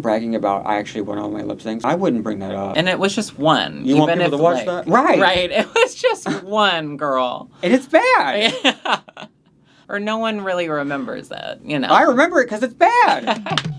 bragging about I actually won all my lip syncs, I wouldn't bring that up. And it was just one. You want people to watch that? Right. Right. It was just one, girl. And it's bad. Yeah. Or no one really remembers it, you know. I remember it because it's bad.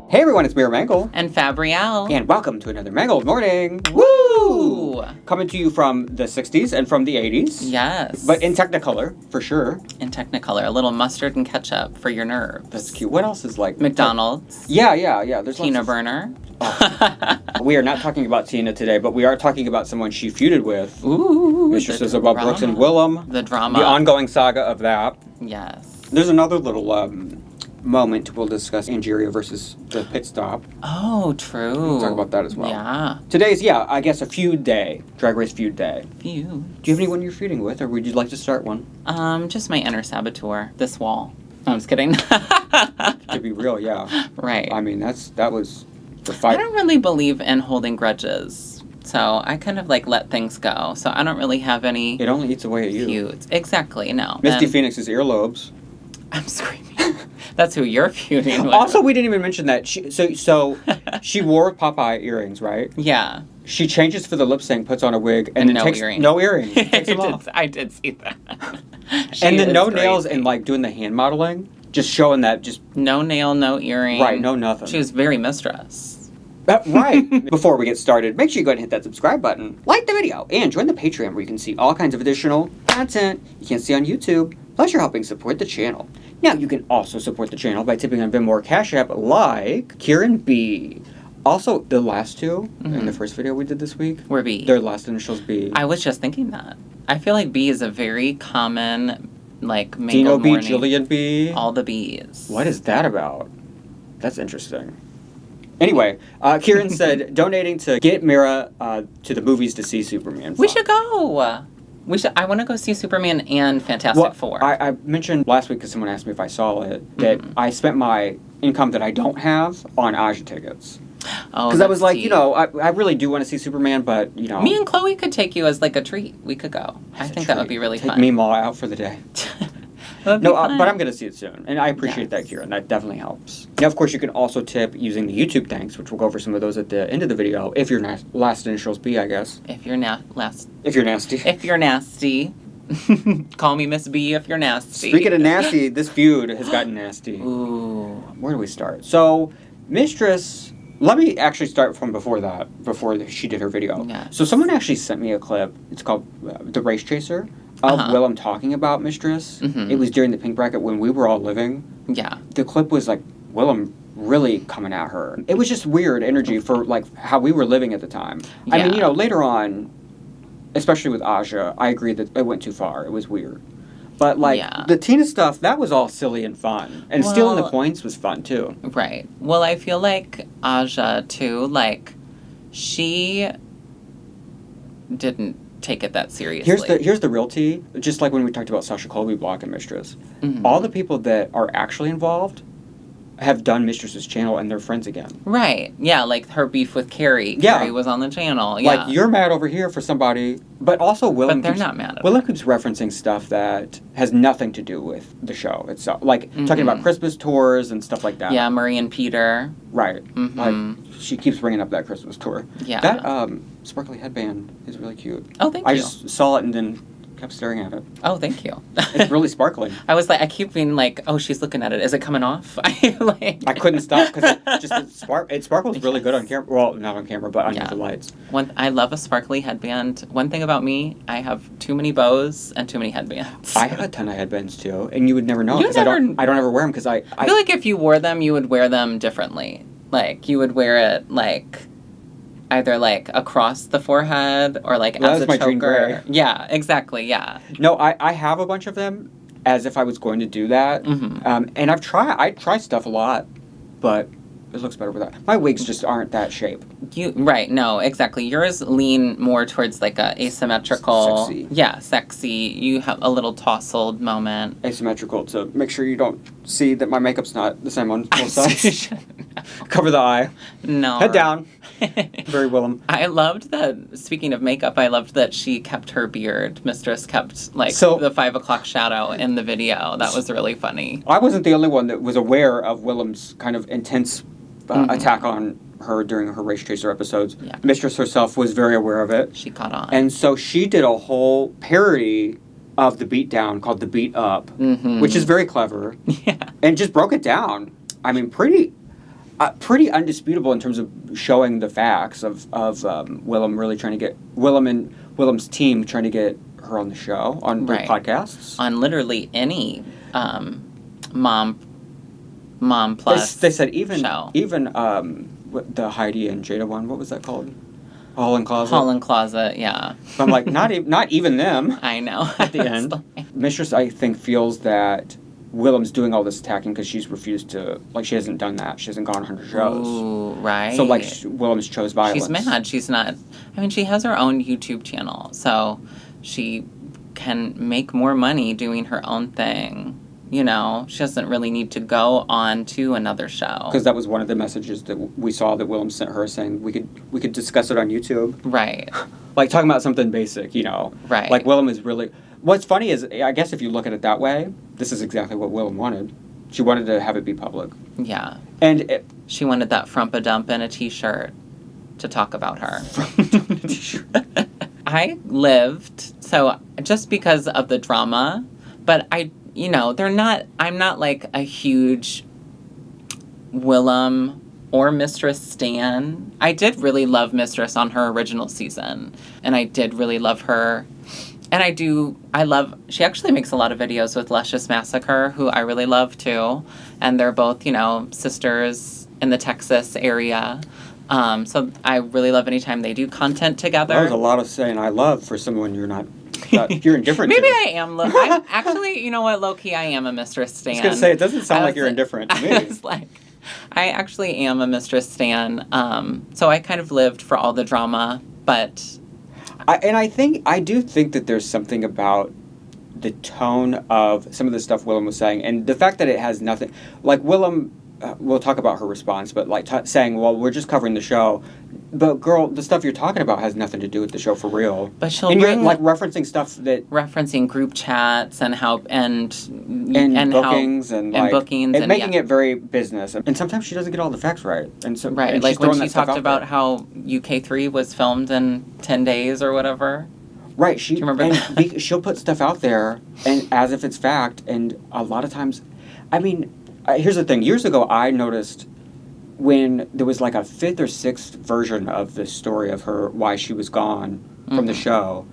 Hey everyone, it's MeraMangle. And Fabrielle. And welcome to another Mangled morning. Woo! Coming to you from the 60s and from the 80s. Yes. But in Technicolor, for sure. In Technicolor. A little mustard and ketchup for your nerves. That's cute. What else is like... McDonald's. Yeah. There's Tina Burner. Oh. We are not talking about Tina today, but we are talking about someone she feuded with. Ooh. Mistress Isabelle Brooks and Willam. The drama. The ongoing saga of that. Yes. There's another little moment we'll discuss Angeria versus the pit stop. Oh, true. We'll talk about that as well. Yeah. Today's, I guess a feud day. Drag Race feud day. Feud. Do you have anyone you're feuding with, or would you like to start one? Just my inner saboteur. This wall. I'm just kidding. To be real, yeah. Right. I mean, that was the fight. I don't really believe in holding grudges. So I kind of let things go. So I don't really have any... It only eats away at you. Feuds. Exactly, no. Misty Phoenix's earlobes. I'm screaming. That's who you're feuding with. Also, we didn't even mention that. So she wore Popeye earrings, right? Yeah. She changes for the lip sync, puts on a wig, and then no takes earring. No earring. Takes them off. I did see that. And then no crazy. nails and doing the hand modeling, just showing that no nail, no earring. Right, no nothing. She was very mistress. Right. Before we get started, make sure you go ahead and hit that subscribe button, like the video, and join the Patreon where you can see all kinds of additional content you can't see on YouTube. Plus, you're helping support the channel. Now, you can also support the channel by tipping on Venmo or CashApp like Kieran B. Also, the last two in the first video we did this week were B. Their last initials B. I was just thinking that. I feel like B is a very common, Mangled Dino B, morning. Jillian B. All the B's. What is that about? That's interesting. Anyway, Kieran said, donating to get Mera to the movies to see Superman. We should go. I want to go see Superman and Fantastic Four. I mentioned last week, because someone asked me if I saw it, that I spent my income that I don't have on Aja tickets. Oh, because I was like, I really do want to see Superman, but, Me and Chloe could take you as a treat. We could go. I think that would be really fun. Take me and Ma out for the day. But I'm going to see it soon. And I appreciate that, Kieran. That definitely helps. Now, of course, you can also tip using the YouTube thanks, which we'll go over some of those at the end of the video, if your last initials B, I guess. If you're nasty. If you're nasty. If you're nasty. Call me Miss B if you're nasty. Speaking of nasty, this feud has gotten nasty. Ooh. Where do we start? So, Mistress... Let me actually start from before she did her video. Yes. So someone actually sent me a clip. It's called The Race Chaser of Willam talking about Mistress. Mm-hmm. It was during the Pink Bracket when we were all living. Yeah. The clip was Willam really coming at her. It was just weird energy for how we were living at the time. Yeah. I mean, later on, especially with Aja, I agree that it went too far. It was weird. But, the Tina stuff, that was all silly and fun. And stealing the points was fun, too. Right. Well, I feel like Aja, too, she didn't take it that seriously. Here's the real tea. Just like when we talked about Sasha Colby blocking Mistress. Mm-hmm. All the people that are actually involved have done Mistress's channel and they're friends again. Right. Yeah, her beef with Carrie. Yeah. Carrie was on the channel. Yeah. You're mad over here for somebody, but also Willam But they're not mad at Willam keeps referencing stuff that has nothing to do with the show itself. Talking about Christmas tours and stuff like that. Yeah, Murray and Peter. Right. Mm-hmm. She keeps bringing up that Christmas tour. Yeah. That sparkly headband is really cute. Oh, thank you. I just saw it and then kept staring at it. Oh, thank you. It's really sparkling. I keep being oh, she's looking at it. Is it coming off? I couldn't stop because it sparkles really good on camera. Well, not on camera, but under the lights. I love a sparkly headband. One thing about me, I have too many bows and too many headbands. I have a ton of headbands too, and you would never know because I don't ever wear them because I feel like if you wore them, you would wear them differently. You would wear it either across the forehead or as a choker. Green gray. Yeah, exactly. Yeah. No, I have a bunch of them as if I was going to do that. Mm-hmm. And I try stuff a lot, but it looks better without. My wigs just aren't that shape. Right, no, exactly. Yours lean more towards a asymmetrical. Sexy. Yeah, sexy. You have a little tousled moment. Asymmetrical to make sure you don't see that my makeup's not the same on both sides. Cover the eye. No. Head down. Very Willam. I loved that, speaking of makeup, I loved that she kept her beard. Mistress kept, the 5 o'clock shadow in the video. That was really funny. I wasn't the only one that was aware of Willam's kind of intense attack on her during her Race Chaser episodes. Yeah. Mistress herself was very aware of it. She caught on. And so she did a whole parody of the beatdown called The Beat Up, which is very clever. Yeah. And just broke it down. I mean, pretty undisputable in terms of showing the facts of Willam really trying to get... Willam and Willam's team trying to get her on the show, on their podcasts. On literally any Mom Plus They said even show. The Heidi and Jada one, what was that called? Hall and Closet? Hall and Closet, yeah. So I'm like, not even them. I know. At the end. Mistress, I think, feels that Willam's doing all this attacking because she's refused to, like, she hasn't done that. She hasn't gone on her shows. Ooh, right. So, like, Willam's chose violence. She's mad. She's not, I mean, she has her own YouTube channel, so she can make more money doing her own thing. You know, she doesn't really need to go on to another show. Because that was one of the messages that we saw that Willam sent her, saying we could discuss it on YouTube. Right. Like, talking about something basic, you know. Right. Like, Willam is really... What's funny is, I guess if you look at it that way, this is exactly what Willam wanted. She wanted to have it be public. Yeah. And she wanted that frumpa-dump in a T-shirt to talk about her. I lived, so just because of the drama, but I'm not like a huge Willam or Mistress stan. I did really love Mistress on her original season, and I did really love her. And she actually makes a lot of videos with Luscious Massacre, who I really love too. And they're both, sisters in the Texas area. So I really love anytime they do content together. That was a lot of saying I love for someone you're not... you're indifferent Maybe to. I am. I'm actually, you know what, low-key, I am a Mistress stan. I was going to say, it doesn't sound like you're indifferent to me. I was like, I actually am a Mistress stan. So I kind of lived for all the drama, but... I do think that there's something about the tone of some of the stuff Willam was saying, and the fact that it has nothing... Like, Willam... we'll talk about her response, but like saying, well, we're just covering the show. But girl, the stuff you're talking about has nothing to do with the show for real. But she'll you're like referencing stuff that... Referencing group chats and bookings and bookings and making it very business. And sometimes she doesn't get all the facts right. And so right, and like when she talked about there. how UK3 was filmed in 10 days or whatever. Right, do you remember that? She'll put stuff out there and as if it's fact, and a lot of times, I mean, here's the thing. Years ago, I noticed when there was like a 5th or 6th version of the story of her, why she was gone from the show.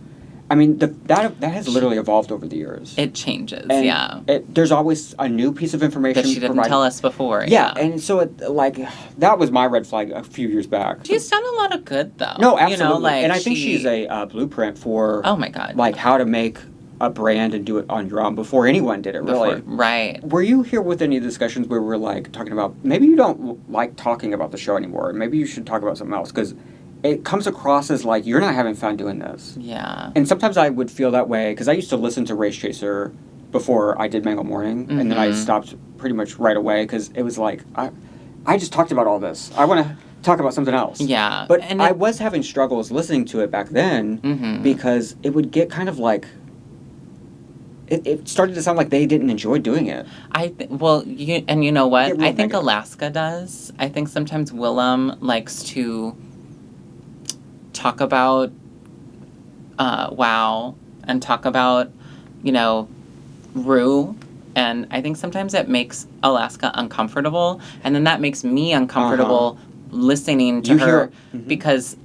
I mean, that has literally evolved over the years. It changes, and yeah. There's always a new piece of information that she didn't tell us before. Yeah, and so that was my red flag a few years back. She's done a lot of good, though. No, absolutely. And I think she's a blueprint for... Oh, my God. Like, how to make a brand and do it on your own before anyone did it, really. Right. Were you here with any discussions where we're, like, talking about, maybe you don't like talking about the show anymore, maybe you should talk about something else, because it comes across as, like, you're not having fun doing this. Yeah. And sometimes I would feel that way, because I used to listen to Race Chaser before I did Mangle Morning, and then I stopped pretty much right away, because it was like, I just talked about all this. I want to talk about something else. Yeah. But I was having struggles listening to it back then, because it would get kind of like... It started to sound like they didn't enjoy doing it. You know what? I think negative. Alaska does. I think sometimes Willam likes to talk about WoW and talk about, Ru. And I think sometimes it makes Alaska uncomfortable. And then that makes me uncomfortable listening to her because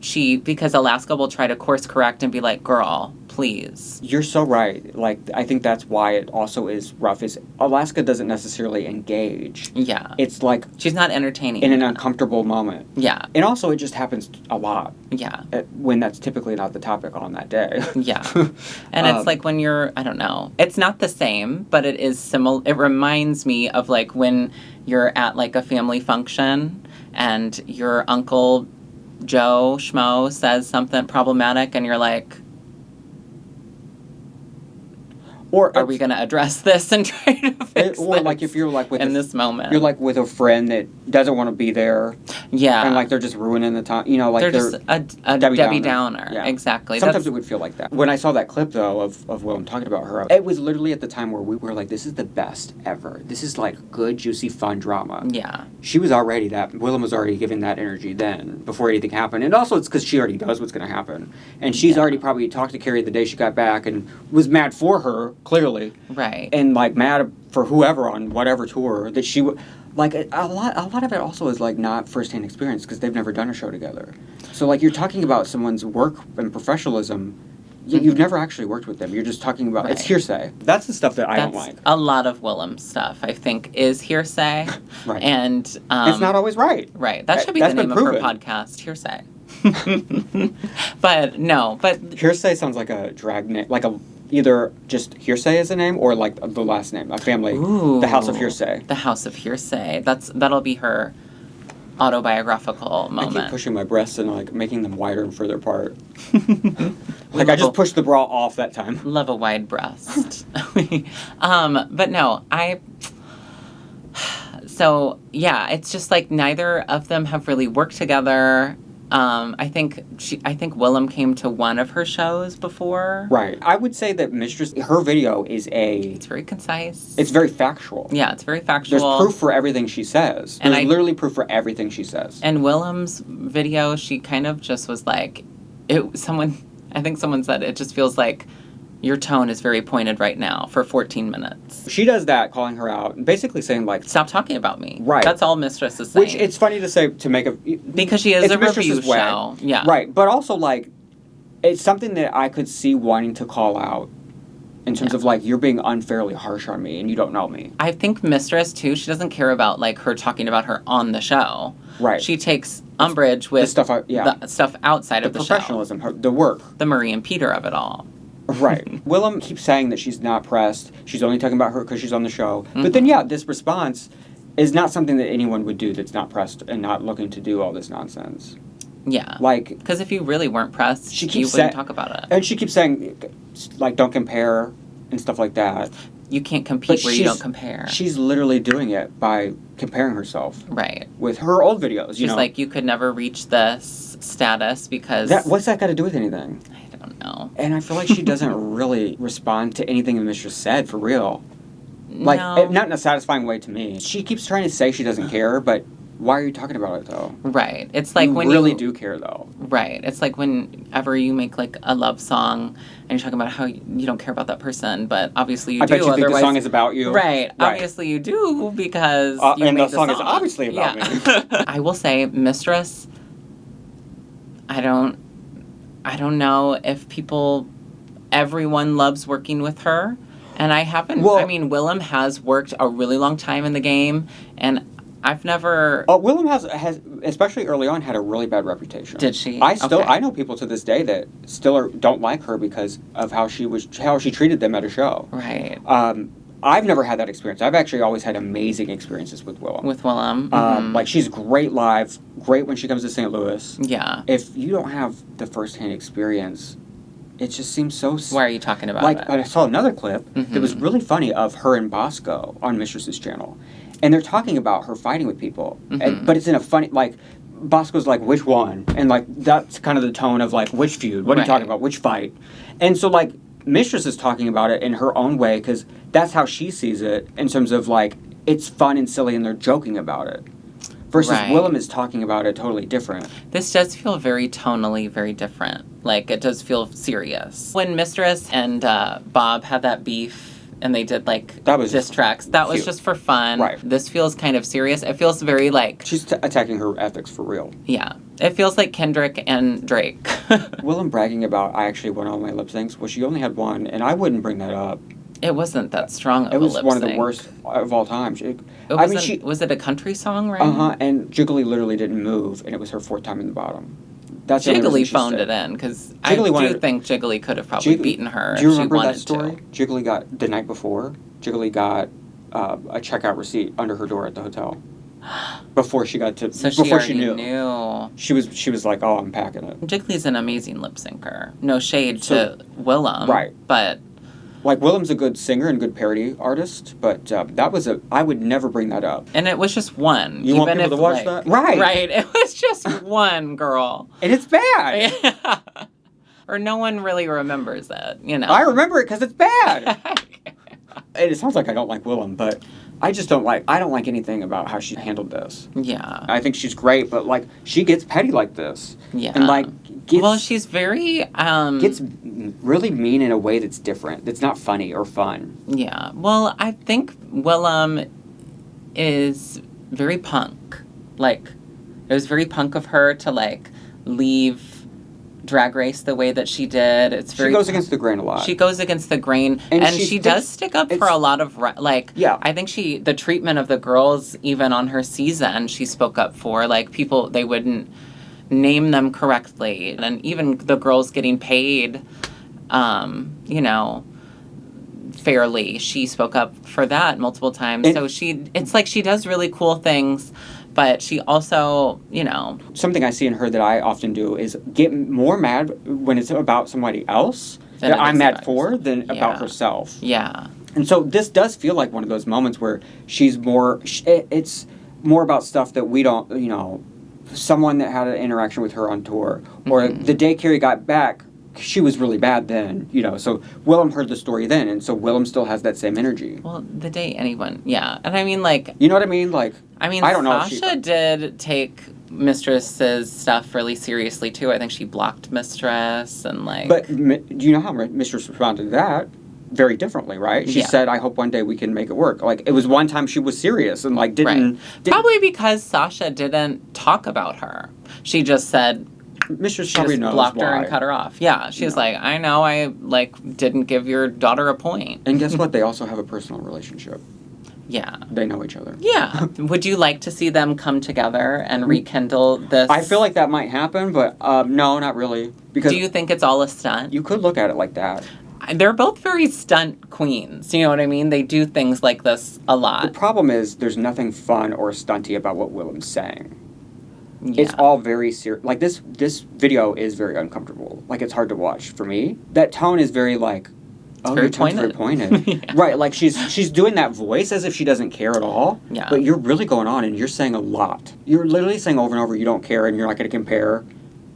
Alaska will try to course correct and be like, girl, please. You're so right. Like, I think that's why it also is rough, is Alaska doesn't necessarily engage. Yeah. It's like... She's not entertaining. In an uncomfortable moment. Yeah. And also it just happens a lot. Yeah. When that's typically not the topic on that day. Yeah. And it's like when you're, I don't know, it's not the same, but it is similar. It reminds me of like when you're at like a family function and your Uncle Joe Schmo says something problematic and you're like... Or are we going to address this and try to fix or this like if you're like with in this moment? you're like with a friend that doesn't want to be there. Yeah. And like they're just ruining the time. You know, like they're just a Debbie Downer. Yeah. Exactly. Sometimes it would feel like that. When I saw that clip though of Willam talking about her, it was literally at the time where we were like, this is the best ever. This is like good, juicy, fun drama. Yeah. She was already Willam was already giving that energy then before anything happened. And also it's because she already knows what's going to happen. And she's already probably talked to Carrie the day she got back and was mad for her, clearly. Right. And like mad for whoever on whatever tour that she would. Like, a lot of it also is, like, not first-hand experience because they've never done a show together. So, like, you're talking about someone's work and professionalism. You've never actually worked with them. You're just talking about... It's hearsay. That's the stuff that I don't like. A lot of Willam stuff, I think, is hearsay. Right. And... it's not always right. Right. That should be the name of her podcast, Hearsay. But, no, but... Hearsay sounds like a drag name, like either just Hearsay as a name or like the last name, a family. Ooh, the House of Hearsay. The House of Hearsay. That'll be her autobiographical moment. I keep pushing my breasts and like making them wider and further apart. Like I just pushed the bra off that time. Love a wide breast. But no, so yeah, it's just like neither of them have really worked together. I think Willam came to one of her shows before. Right. I would say that Mistress, her video is It's very concise. It's very factual. Yeah, it's very factual. There's proof for everything she says. There's literally proof for everything she says. And Willam's video, she kind of just was like, I think someone said it just feels like your tone is very pointed right now for 14 minutes. She does that, calling her out, basically saying like... Stop talking about me. Right. That's all Mistress is saying. Which, it's funny to say, to make a... Because she is a review show. Yeah. Right, but also like, it's something that I could see wanting to call out in terms of like, you're being unfairly harsh on me and you don't know me. I think Mistress, too, she doesn't care about like her talking about her on the show. Right. She takes umbrage with the stuff outside of the show. The professionalism, the work. The Marie and Peter of it all. Right. Willam keeps saying that she's not pressed. She's only talking about her because she's on the show. Mm-hmm. But then, yeah, this response is not something that anyone would do that's not pressed and not looking to do all this nonsense. Yeah. Like... Because if you really weren't pressed, you wouldn't talk about it. And she keeps saying, like, don't compare and stuff like that. You can't compete where you don't compare. She's literally doing it by comparing herself. Right. With her old videos, She's like, you could never reach this status because... What's that got to do with anything? I don't know. And I feel like she doesn't really respond to anything the Mistress said, for real. Like, no. Not in a satisfying way to me. She keeps trying to say she doesn't care, but why are you talking about it, though? Right. It's like when you... really do care, though. Right. It's like whenever you make, like, a love song and you're talking about how you don't care about that person, but obviously you do. I bet you think the song is about you. Right. Obviously you do because you and made the song is obviously about me. I will say, Mistress, I don't know if everyone loves working with her. And I haven't, Willam has worked a really long time in the game, and I've never... Willam has, especially early on, had a really bad reputation. Did she? I know people to this day that still don't like her because of how she treated them at a show. Right. I've never had that experience. I've actually always had amazing experiences with Willam. With Willam. Mm-hmm. Like, she's great live, great when she comes to St. Louis. Yeah. If you don't have the first-hand experience... It just seems so... Why are you talking about it? I saw another clip that was really funny of her and Bosco on Mistress's channel. And they're talking about her fighting with people. Mm-hmm. But it's in a funny... Like, Bosco's like, which one? And, like, that's kind of the tone of, like, which feud? What are you talking about? Which fight? And so, like, Mistress is talking about it in her own way because that's how she sees it in terms of, like, it's fun and silly and they're joking about it. Versus Willam is talking about it totally different. This does feel very tonally very different. Like, it does feel serious. When Mistress and Bob had that beef and they did, like, diss tracks, that was just for fun. Right. This feels kind of serious. It feels very, like... She's attacking her ethics for real. Yeah. It feels like Kendrick and Drake. Willam bragging about, I actually won all my lip syncs. Well, she only had one, and I wouldn't bring that up. It wasn't that strong of a lip sync. It was one of the worst of all time. Was it a country song, right? Uh-huh, and Jiggly literally didn't move, and it was her fourth time in the bottom. That's Jiggly phoned it in, because I do think Jiggly could have probably beaten her if she wanted to. Do you remember that story? Jiggly got, the night before, Jiggly got a checkout receipt under her door at the hotel. Before she got to... So before she knew. She was like, oh, I'm packing it. Jiggly's an amazing lip syncer. No shade to Willam. Right. But... Like, Willam's a good singer and good parody artist, but I would never bring that up. And it was just one. You want people to watch that? Right. Right. It was just one, girl. And it's bad. Yeah. Or no one really remembers it, you know. I remember it because it's bad. And it sounds like I don't like Willam, but I don't like anything about how she handled this. Yeah. I think she's great, but, like, she gets petty like this. Yeah. And, like, she's very, gets really mean in a way that's different. That's not funny or fun. Yeah. Well, I think Willam is very punk. Like, it was very punk of her to, like, leave Drag Race the way that she did. She goes against the grain a lot. She goes against the grain, and she does stick up for a lot of I think the treatment of the girls, even on her season, she spoke up for. Like, people, they wouldn't name them correctly, and even the girls getting paid, you know, fairly. She spoke up for that multiple times. So it's like she does really cool things. But she also, you know... Something I see in her that I often do is get more mad when it's about somebody else that I'm mad for than about herself. Yeah. And so this does feel like one of those moments where she's more... It's more about stuff that we don't, you know... Someone that had an interaction with her on tour. Or the day Carrie got back, she was really bad then, you know. So Willam heard the story then, and so Willam still has that same energy. Well, the day anyone... Yeah. And I mean, like... You know what I mean? Like... I mean, I don't know Sasha did take Mistress's stuff really seriously, too. I think she blocked Mistress and, like... But do you know how Mistress responded to that? Very differently, right? She said, I hope one day we can make it work. Like, it was one time she was serious and, like, didn't... Probably because Sasha didn't talk about her. She just said... Mistress she probably just knows blocked why. her and cut her off. Yeah, she was like, I know I, like, didn't give your daughter a point. And guess what? They also have a personal relationship. Yeah. They know each other. Yeah. Would you like to see them come together and rekindle this? I feel like that might happen, but no, not really. Because do you think it's all a stunt? You could look at it like that. They're both very stunt queens. You know what I mean? They do things like this a lot. The problem is there's nothing fun or stunty about what Willam's saying. Yeah. It's all very serious. Like, this video is very uncomfortable. Like, it's hard to watch for me. That tone is very, like... It's very pointed. Very pointed. Yeah. Right, like, she's doing that voice as if she doesn't care at all. Yeah. But you're really going on, and you're saying a lot. You're literally saying over and over you don't care, and you're not going to compare.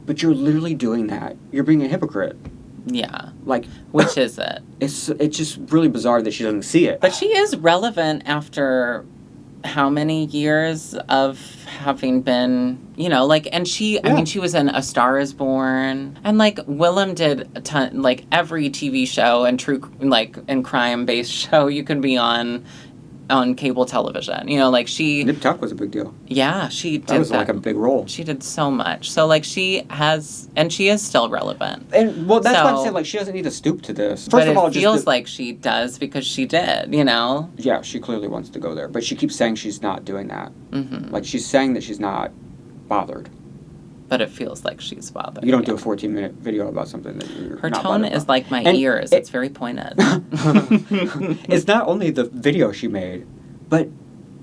But you're literally doing that. You're being a hypocrite. Yeah. Like... Which is it? It's just really bizarre that she doesn't see it. But she is relevant after... how many years of having been, you know, like, and I mean, she was in A Star Is Born, and, like, Willam did a ton, like, every TV show and and crime-based show you can be on cable television, you know, like, she... Nip Tuck was a big deal. Yeah, she did that. That was, like, a big role. She did so much. So, like, she is still relevant. And, well, that's why I'm saying, like, she doesn't need to stoop to this. First of all, it feels like she does because she did, you know? Yeah, she clearly wants to go there. But she keeps saying she's not doing that. Mm-hmm. Like, she's saying that she's not bothered. But it feels like she's bothered. You don't do a 14-minute video about something that you're Her not tone is like my ears. It's very pointed. It's not only the video she made, but,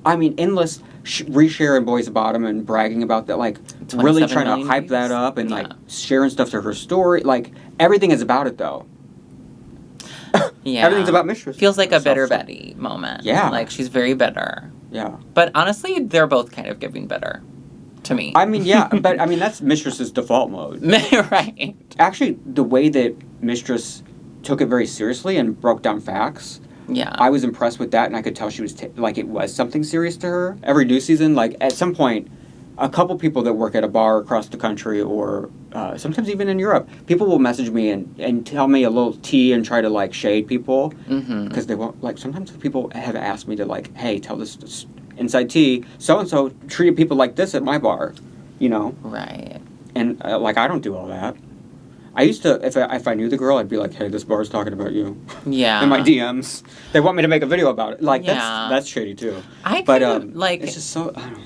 I mean, endless resharing Boys Bottom and bragging about that, like, really trying to hype that up and, like, sharing stuff to her story. Like, everything is about it, though. Yeah. Everything's about Mistress. Feels like a bitter Betty moment. Yeah. Like, she's very bitter. Yeah. But honestly, they're both kind of giving bitter. To me. I mean, yeah, but I mean, that's Mistress's default mode. Right. Actually, the way that Mistress took it very seriously and broke down facts, yeah, I was impressed with that, and I could tell she was, like, it was something serious to her. Every new season, like, at some point, a couple people that work at a bar across the country or sometimes even in Europe, people will message me and tell me a little tea and try to, like, shade people. Because they won't, like, sometimes people have asked me to, like, hey, tell this inside tea, so-and-so treated people like this at my bar, you know? Right. And, like, I don't do all that. I used to, if I knew the girl, I'd be like, hey, this bar's talking about you. Yeah. In my DMs. They want me to make a video about it. Like, that's shady, too. Like... It's just so, I don't know.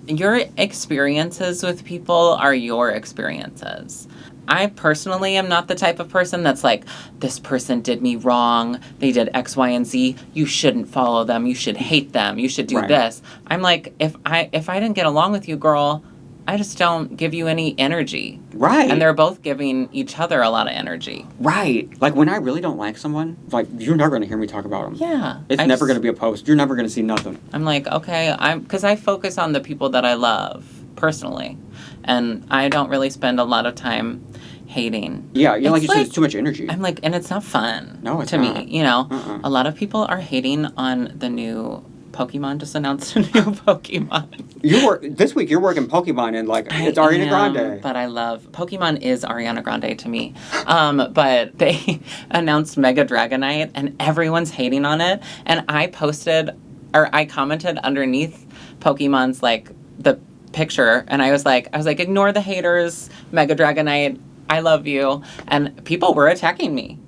Your experiences with people are your experiences. I personally am not the type of person that's like, this person did me wrong, they did X, Y, and Z, you shouldn't follow them, you should hate them, you should do this. I'm like, if I didn't get along with you, girl, I just don't give you any energy. Right. And they're both giving each other a lot of energy. Right. Like, when I really don't like someone, like, you're never going to hear me talk about them. Yeah. It's never going to be a post. You're never going to see nothing. I'm like, okay, because I focus on the people that I love, personally. And I don't really spend a lot of time hating. Yeah, like you said, it's too much energy. I'm like, and it's not fun. No, it's to not. me, A lot of people are hating on the new Pokemon. Just announced a new Pokemon. This week you're working Pokemon and like it's Ariana Grande. But I love Pokemon is Ariana Grande to me. But they announced Mega Dragonite and everyone's hating on it. And I commented underneath Pokemon's like the picture, and I was like, ignore the haters, Mega Dragonite, I love you. And people were attacking me.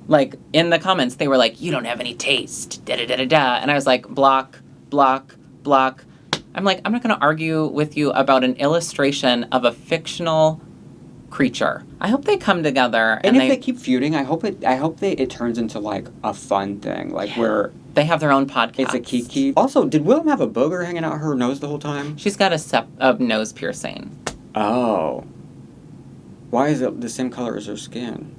Like, in the comments, they were like, you don't have any taste, da-da-da-da-da. And I was like, block, block, block. I'm like, I'm not going to argue with you about an illustration of a fictional creature. I hope they come together. And if they keep feuding, I hope it turns into, like, a fun thing. Like, where... They have their own podcast. It's a kiki. Also, did Willam have a booger hanging out her nose the whole time? She's got a nose piercing. Oh. Why is it the same color as her skin?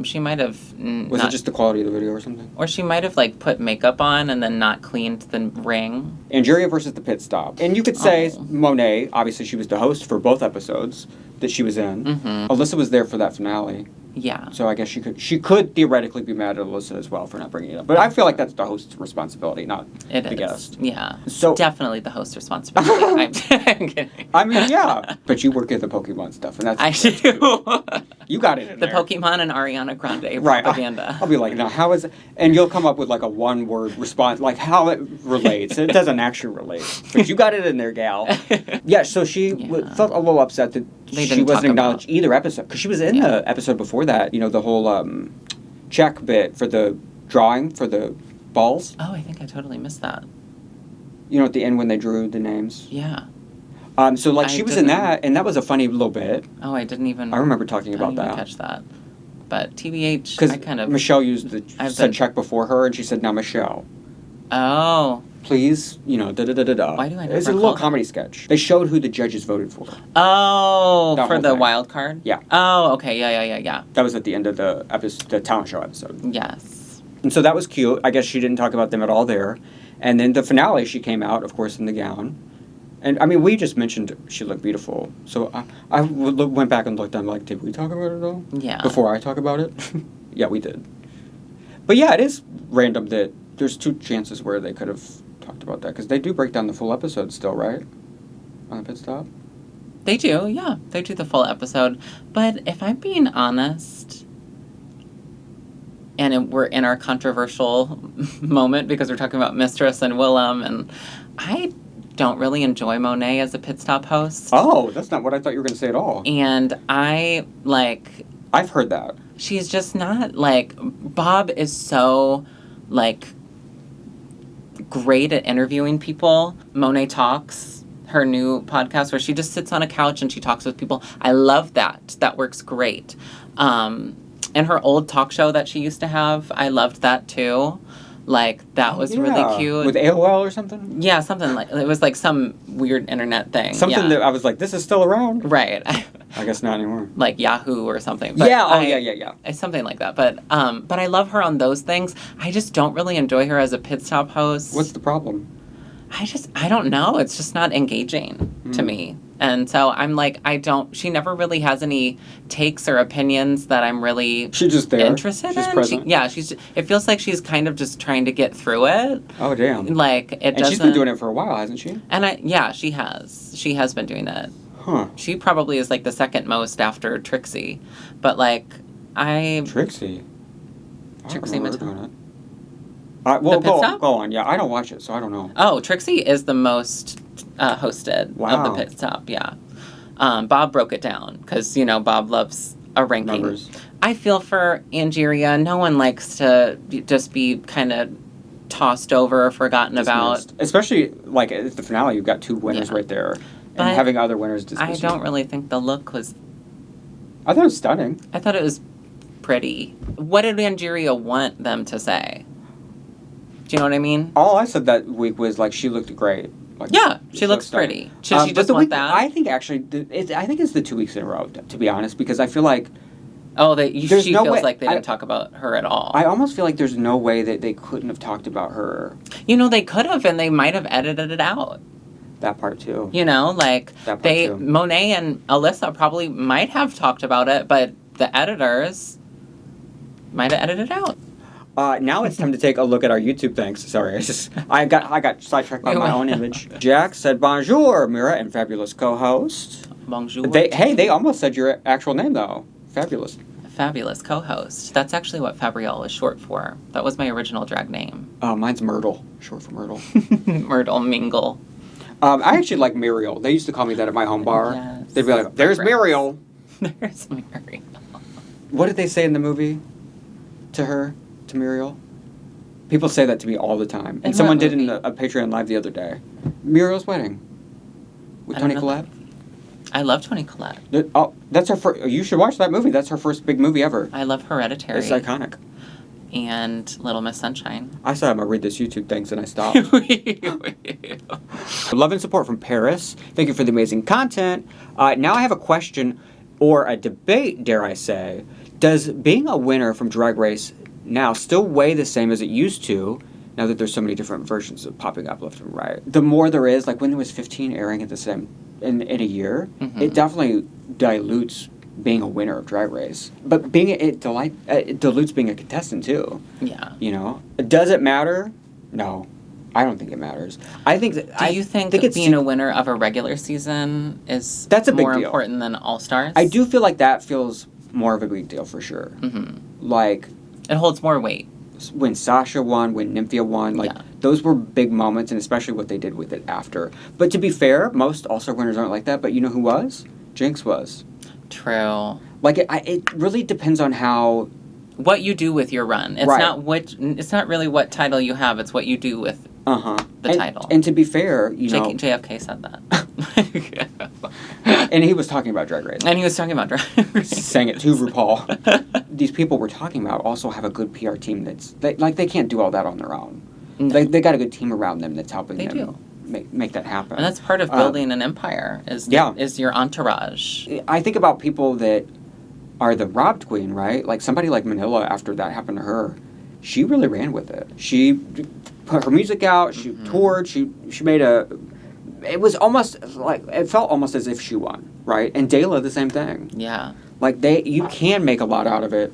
She might have... Was it just the quality of the video or something? Or she might have, like, put makeup on and then not cleaned the ring. Angeria versus the Pit Stop. And you could say Monet, obviously she was the host for both episodes that she was in. Mm-hmm. Alyssa was there for that finale. Yeah. So I guess she could theoretically be mad at Alyssa as well for not bringing it up. But I feel like that's the host's responsibility, not the guest. Yeah. So definitely the host's responsibility. I'm kidding. I mean, yeah. But you work at the Pokemon stuff, and that's... I do. You got it in the there. Pokemon and Ariana Grande propaganda. I'll be like, now, how is it? And you'll come up with, like, a one-word response, like, how it relates. It doesn't actually relate. But you got it in there, gal. Yeah, so she felt a little upset that she wasn't acknowledged either episode. Because she was in the episode before that, the whole check bit for the drawing for the balls. Oh, I think I totally missed that. At the end when they drew the names. Yeah. So, like, she was in that, and that was a funny little bit. Oh, I didn't even... I remember talking about that. Catch that. But TBH, I kind of... Michelle said check before her, and she said, now Michelle. Oh. Please, da-da-da-da-da. Why do I never It's a little comedy sketch. They showed who the judges voted for. Oh, for the wild card? Yeah. Oh, okay, yeah. That was at the end of the talent show episode. Yes. And so that was cute. I guess she didn't talk about them at all there. And then the finale, she came out, of course, in the gown. And, I mean, we just mentioned she looked beautiful. So I went back and looked, I'm like, did we talk about it at all? Yeah. Before I talk about it? Yeah, we did. But yeah, it is random that there's two chances where they could have talked about that. Because they do break down the full episode still, right? On the pit stop? They do, yeah. They do the full episode. But if I'm being honest, and we're in our controversial moment because we're talking about Mistress and Willam, and I don't really enjoy Monet as a pit stop host. Oh, that's not what I thought you were going to say at all. And I've heard that. She's just not, Bob is so, great at interviewing people. Monet Talks, her new podcast, where she just sits on a couch and she talks with people. I love that. That works great. And her old talk show that she used to have, I loved that too. That was really cute. With AOL or something? Yeah, something it was some weird internet thing. Something that I was like, this is still around? Right. I guess not anymore. Yahoo or something. But yeah. Something like that. But I love her on those things. I just don't really enjoy her as a pit stop host. What's the problem? I don't know. It's just not engaging to me. And so I'm she never really has any takes or opinions that I'm really she's just there. Interested she's in. Present. It feels like she's kind of just trying to get through it. Oh, damn. And she's been doing it for a while, hasn't she? And she has. She has been doing it. Huh. She probably is the second most after Trixie. But Trixie? Trixie Mattel. Go on. Yeah, I don't watch it, so I don't know. Oh, Trixie is the most hosted of the pit stop, yeah. Bob broke it down, because, Bob loves a ranking. Numbers. I feel for Angeria. No one likes to just be kind of tossed over or forgotten dismissed. About. Especially, at the finale, you've got two winners right there. And having other winners dismissed. I don't really think the look was... I thought it was stunning. I thought it was pretty. What did Angeria want them to say? Do you know what I mean? All I said that week was, she looked great. Like, Yeah, she looks star. pretty. Should she But just the want week, that? I think actually, I think it's the 2 weeks in a row, to be honest, because I feel like She no feels way- like they didn't talk about her at all. I almost feel like there's no way that they couldn't have talked about her. They could have, and they might have edited it out. That part too. Like That part too. Monet and Alyssa probably might have talked about it, but the editors might have edited it out. Now it's time to take a look at our YouTube thanks. Sorry, I got sidetracked by my own image. Jack said bonjour, Mera and fabulous co-host. Bonjour. They almost said your actual name though. Fabulous. Fabulous co-host. That's actually what Fabrielle is short for. That was my original drag name. Mine's Myrtle, short for Myrtle. Myrtle Mingle. I actually like Muriel. They used to call me that at my home bar. Yes. They'd be like, "There's Muriel." There's Muriel. What did they say in the movie to her, to Muriel? People say that to me all the time. And In someone what did in movie? a Patreon live the other day. Muriel's Wedding. With I don't Toni know Collette. I love Toni Collette. Oh, that's her first. You should watch that movie. That's her first big movie ever. I love Hereditary. It's iconic. And Little Miss Sunshine. I said I'm going to read this YouTube thanks and I stopped. Love and support from Paris. Thank you for the amazing content. Now I have a question or a debate, dare I say. Does being a winner from Drag Race now still weigh the same as it used to, now that there's so many different versions of popping up left and right? The more there is, like when there was 15 airing at the same in a year, it definitely dilutes being a winner of Drag Race. But it dilutes being a contestant too. Yeah. Does it matter? No. I don't think it matters. I think that Do you think it's being a winner of a regular season is That's a big more deal. important than All Stars? I do feel like that feels more of a big deal for sure. Like It holds more weight. when Sasha won, when Nymphia won, those were big moments, and especially what they did with it after. But to be fair, most All-Star winners aren't like that, but you know who was? Jinx was. True. Like, it really depends on how... What you do with your run. It's Right. It's not really what title you have. It's what you do with the title. And to be fair, you know... JFK said that. And he was talking about Drag Race. And he was talking about Drag Race. Saying it to RuPaul. These people we're talking about also have a good PR team they can't do all that on their own. No. They got a good team around them that's helping They them do. make that happen. And that's part of building an empire, is your entourage. I think about people that are the robbed queen, right? Like somebody like Manila, after that happened to her, she really ran with it. She put her music out, she toured, she made it was almost like, it felt almost as if she won, right? And Dela, the same thing. Yeah. Like you can make a lot out of it.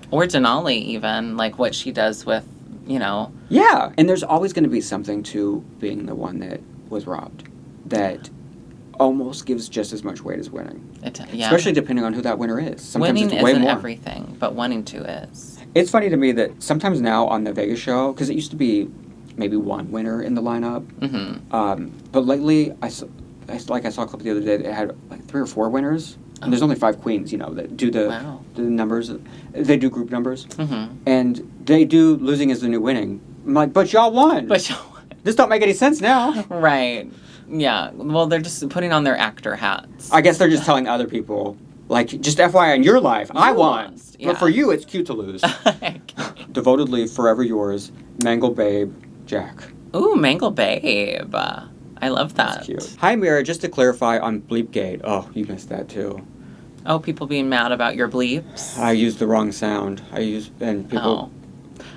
Or Denali, even, like what she does with, Yeah, and there's always going to be something to being the one that was robbed that almost gives just as much weight as winning. Especially depending on who that winner is. Sometimes winning it's way isn't more. everything, but wanting to is. It's funny to me that sometimes now on the Vegas show, because it used to be maybe one winner in the lineup, but lately I saw a clip the other day that had like 3 or 4 winners. And there's only 5 queens, that do the numbers. They do group numbers. And they do losing as the new winning. I'm like, but y'all won. This don't make any sense now. Right. Yeah. Well, they're just putting on their actor hats. I guess they're just telling other people, like, just FYI in your life, I won. lost, yeah. But for you, it's cute to lose. Devotedly, forever yours, Mangle Babe, Jack. Ooh, Mangle Babe. I love that. That's cute. Hi, Mera. Just to clarify on Bleepgate. Oh, you missed that too. Oh, people being mad about your bleeps? I used the wrong sound. And people...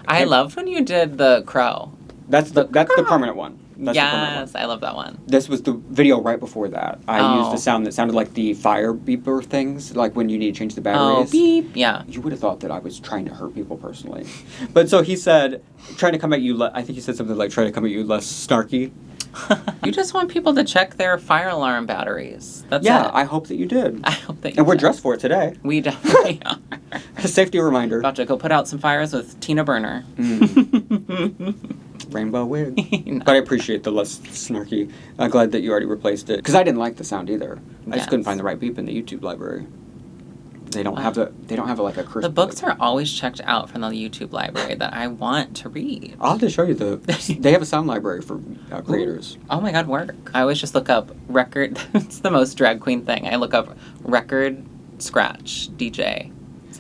I loved when you did the crow. That's the permanent one. That's the permanent one. Yes, I love that one. This was the video right before that. I used a sound that sounded like the fire beeper things, like when you need to change the batteries. Oh, beep. Yeah. You would have thought that I was trying to hurt people personally. But so he said, trying to come at you, I think he said something like, trying to come at you less snarky. You just want people to check their fire alarm batteries. That's Yeah, it. I hope that you did. I hope that you And we're did. dressed for it today. We definitely are. A safety reminder. About to go put out some fires with Tina Burner. Rainbow wig. No. But I appreciate the less snarky. I'm glad that you already replaced it. Because I didn't like the sound either. I just couldn't find the right beep in the YouTube library. They don't have like a curse. The books are always checked out from the YouTube library that I want to read. I'll have to show you they have a sound library for creators. Oh my god, work. I always just look up record. It's the most drag queen thing. I look up record scratch DJ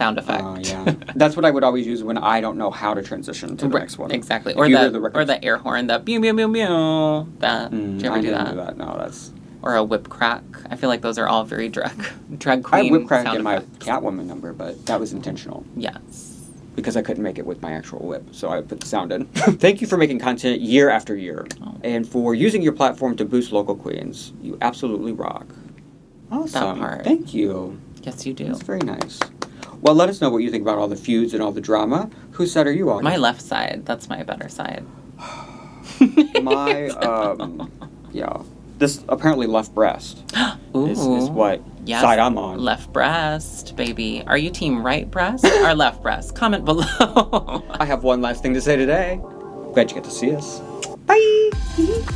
sound effect. Oh, yeah. That's what I would always use when I don't know how to transition to the next one. Exactly. If Or you hear record- or the air horn, the pew pew pew pew. That. Did you ever I do didn't that? do that. No, that's... Or a whip crack. I feel like those are all very drag I queen had whip crack sound in my effects. Catwoman number, but that was intentional. Yes. Because I couldn't make it with my actual whip, so I put the sound in. Thank you for making content year after year, and for using your platform to boost local queens. You absolutely rock. Awesome. That part. Thank you. Yes, you do. That's very nice. Well, let us know what you think about all the feuds and all the drama. Whose side are you on? My left side. That's my better side. My, yeah. This apparently left breast is what Yes, side I'm on. Left breast, baby. Are you team right breast or left breast? Comment below. I have one last thing to say today. Glad you get to see us. Bye!